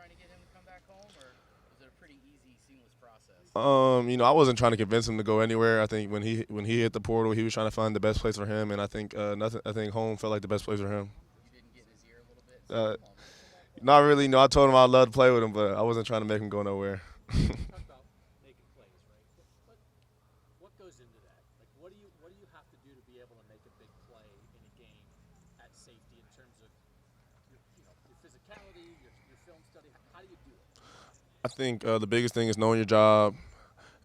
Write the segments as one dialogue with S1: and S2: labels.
S1: trying to get him to come back home, or was it a pretty easy, seamless process?
S2: I wasn't trying to convince him to go anywhere. I think when he hit the portal, he was trying to find the best place for him, and I think nothing. I think home felt like the best place for him.
S1: You didn't get in his ear a little bit and say,
S2: Uh,
S1: "Come on, man, come back home."
S2: Not really. No, I told him I'd love to play with him, but I wasn't trying to make him go nowhere.
S3: You talk about making plays, right? What goes into that? Like, what do you have to do to be able to make a big play in a game at safety in terms of your physicality, your film study? How do you do it?
S2: I think the biggest thing is knowing your job,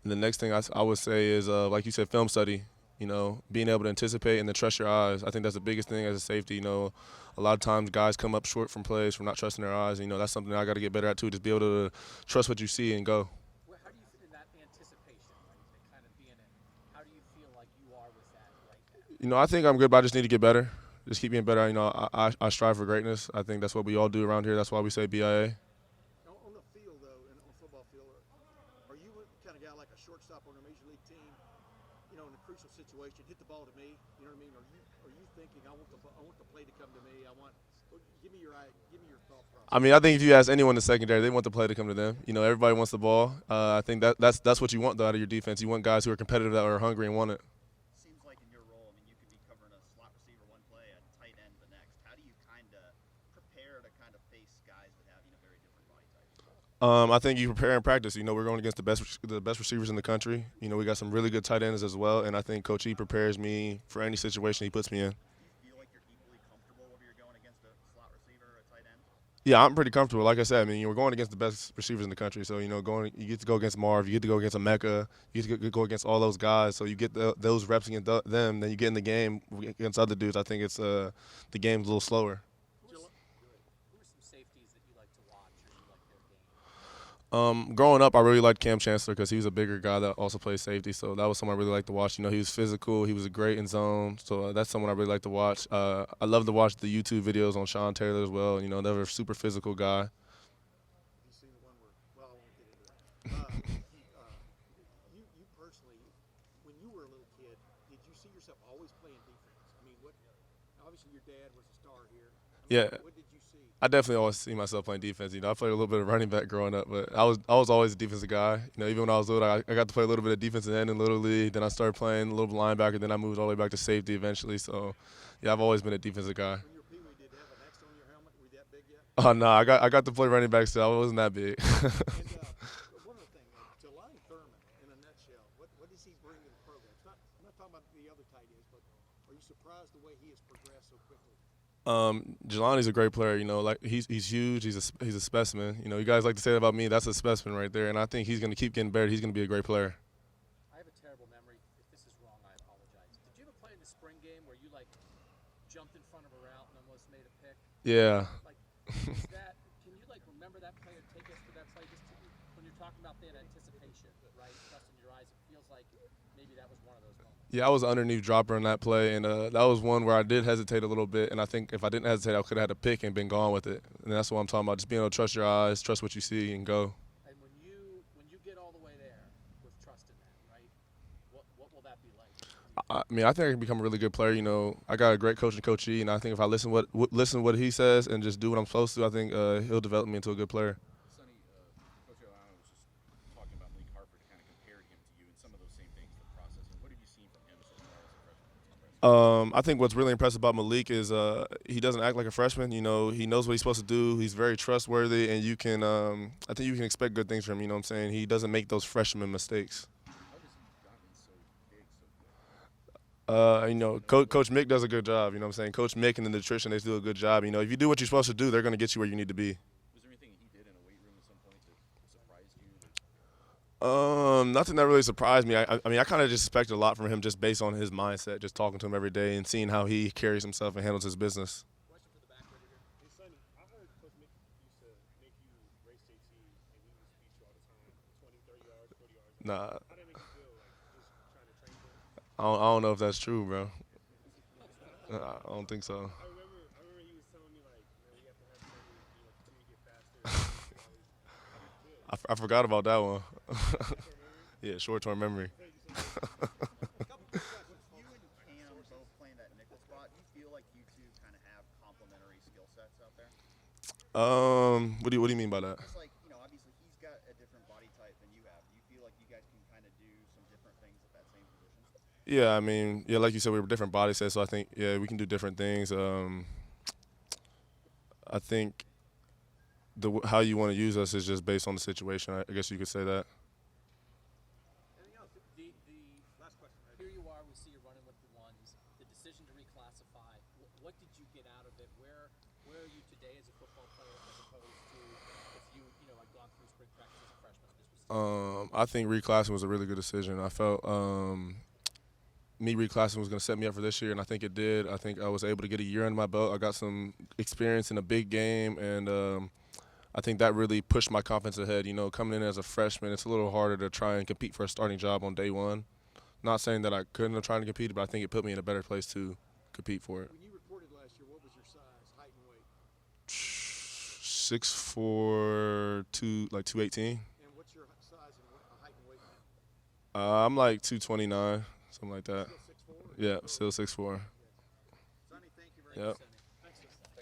S2: and the next thing I would say is, like you said, film study. Being able to anticipate and then trust your eyes. I think that's the biggest thing as a safety. A lot of times guys come up short from plays from not trusting their eyes. That's something I got to get better at too. Just be able to trust what you see and go.
S3: How do you in that anticipation, right? To kind of be in it. How do you feel like you are with that right now?
S2: I think I'm good, but I just need to get better. Just keep getting better. I strive for greatness. I think that's what we all do around here. That's why we say BIA.
S4: On the field, though, and on the football field, are you kind of guy like a shortstop on a major league team? In a crucial situation, hit the ball to me. You know what I mean? Are you thinking I want the play to come to me? Give me your thought process.
S2: I think if you ask anyone in the secondary, they want the play to come to them. Everybody wants the ball. I think that's what you want though out of your defense. You want guys who are competitive, that are hungry and want it.
S1: Seems like in your role, you could be covering a slot receiver one play, a tight end the next. How do you kind of prepare to kind of face guys that have very different body types?
S2: I think you prepare in practice. We're going against the best receivers in the country. We got some really good tight ends as well, and I think Coach E prepares me for any situation he puts me in.
S1: Do you feel like you're equally comfortable whether you're going against a slot receiver or a tight end?
S2: Yeah, I'm pretty comfortable. Like I said, we're going against the best receivers in the country. So, you get to go against Marv, you get to go against a Mecca, you get to go against all those guys. So you get those reps against them, then you get in the game against other dudes. I think it's the game's a little slower.
S3: Who are some safeties that you like to watch or you like their game?
S2: Growing up, I really liked Cam Chancellor because he was a bigger guy that also plays safety. So that was someone I really liked to watch. He was physical. He was great in zone. So that's someone I really like to watch. I love to watch the YouTube videos on Sean Taylor as well. They're a super physical guy.
S4: You see the one where, well, I won't get into that. You personally, when you were a little kid, did you see yourself always playing defense? Obviously your dad was a star here.
S2: Yeah.
S4: What did you see?
S2: I definitely always see myself playing defense. I played a little bit of running back growing up, but I was always a defensive guy. Even when I was little, I got to play a little bit of defensive end in Little League. Then I started playing a little bit linebacker. Then I moved all the way back to safety eventually. So, yeah, I've always been a defensive guy.
S4: When you were Pee-wee, did they have an X on your helmet? Were you that big yet?
S2: Oh no, I got to play running back still. I wasn't that big.
S4: And one other thing, Jelani Thurman, in a nutshell, what does he bring to the program? I'm not talking about the other tight ends, but are you surprised the way he has progressed so quickly?
S2: Jelani's a great player. Like he's huge. He's a specimen. You guys like to say that about me. That's a specimen right there. And I think he's going to keep getting better. He's going to be a great player.
S3: I have a terrible memory. If this is wrong, I apologize. Did you ever play in the spring game where you jumped in front of a route and almost made a pick?
S2: Yeah.
S3: Can you remember that play or take us to that play? When you're talking about that anticipation, right? Trusting your eyes, it feels like maybe that was one of those moments.
S2: Yeah, I was underneath dropper in that play, and that was one where I did hesitate a little bit. And I think if I didn't hesitate, I could have had a pick and been gone with it. And that's what I'm talking about, just being able to trust your eyes, trust what you see, and go.
S3: And when you get all the way there with trust in that, right? What will that be like?
S2: I think I can become a really good player. I got a great coach in Coach E, and I think if I listen what he says and just do what I'm supposed to, I think he'll develop me into a good player.
S5: Sonny, Coach Alano was just talking about Malik Harper, kind of compared him to you and some of those same things in the process. And what have you seen from him so far as a freshman?
S2: I think what's really impressive about Malik is he doesn't act like a freshman. He knows what he's supposed to do. He's very trustworthy, and I think you can expect good things from him. You know what I'm saying? He doesn't make those freshman mistakes.
S5: How has he gotten so big so quick?
S2: Coach Mick does a good job. You know what I'm saying? Coach Mick and the nutrition, they do a good job. If you do what you're supposed to do, they're going to get you where you need to be.
S5: Was there anything he did in a weight room at some point that surprised you?
S2: Nothing that really surprised me. I kind of just expected a lot from him just based on his mindset, just talking to him every day and seeing how he carries himself and handles his business.
S4: Question for the back right here. Hey, Sonny, I heard Coach Mick used to make you race JT, and he would speak you all the time, 20, 30 yards, 40 yards.
S2: Nah,
S4: How did it make you feel, just trying to train for it?
S2: I don't know if that's true, bro. I don't think so.
S4: I remember he was telling me, we have to have Sonny, continue to get faster.
S2: I forgot about that one. Yeah, short-term memory.
S1: Couple quick questions. You and Cam both playing that nickel spot. Do you feel like you two kind of have complementary skill sets out there?
S2: What do you mean by that?
S1: Just like, you know, obviously he's got a different body type than you have. Do you feel like you guys can kind of do some different things at that same position?
S2: Yeah, I mean, yeah, like you said, we were different body sets, so I think yeah, we can do different things. I think how you want to use us is just based on the situation. I guess you could say that.
S4: Anything else?
S3: The
S4: Last question.
S3: here you are. We see you running with the ones. The decision to reclassify. What did you get out of it? Where are you today as a football player, as opposed to if you know had gone through spring practice as a freshman? This was
S2: I think reclassing was a really good decision. I felt me reclassing was going to set me up for this year, and I think it did. I think I was able to get a year under my belt. I got some experience in a big game, and I think that really pushed my confidence ahead. You know, coming in as a freshman, it's a little harder to try and compete for a starting job on day one. Not saying that I couldn't have tried to compete, but I think it put me in a better place to compete for it.
S4: When you reported last year, what was your size, height, and weight?
S2: 6'4", 218.
S4: And what's your size and height and weight now?
S2: I'm like 229, something like that.
S4: Still 6'4"?
S2: Yeah, still 6'4".
S1: Sonny, thank you very much.
S2: Yep.